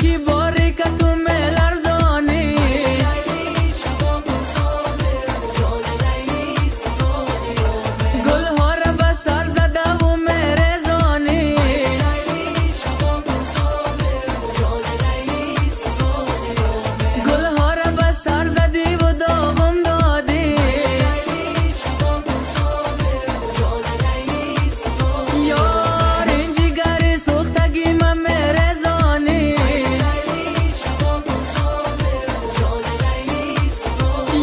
کی باری که تو ملرزانی گلها را به سر زده و مرزانی گلها را به سر زدی و داغم دادی یار این جگری سوختگی من مرزانی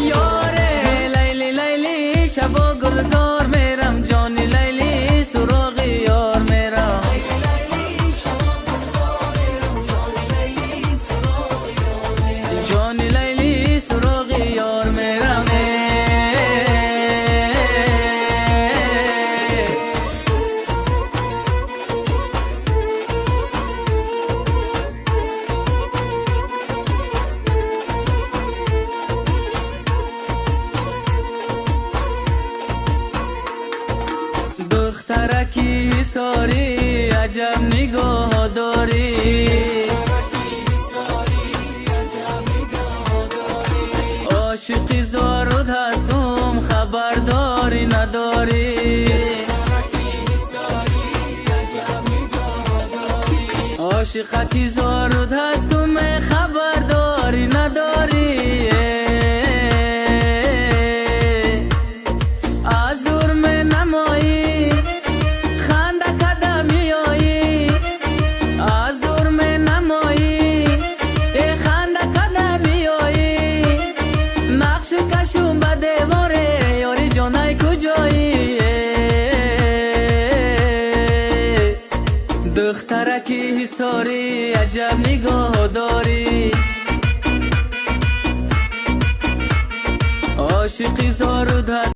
یار لیلی لیلی شبا گلزار میرم جانی لیلی سراغ یار میرم جانی لیلی سراغ یار میرم دخترکی ساری عجب نگاه داری عاشقی زارود هستم خبرداری نداری عاشقی زارود هستم خبرداری نداری از دور می نمایی خنده کدمی آیی از دور می نمایی خنده کدمی آیی نقش کشم به دیواره یاری جانای کجایی دخترکی حساری عجب نگاه داری عاشقی زارود هست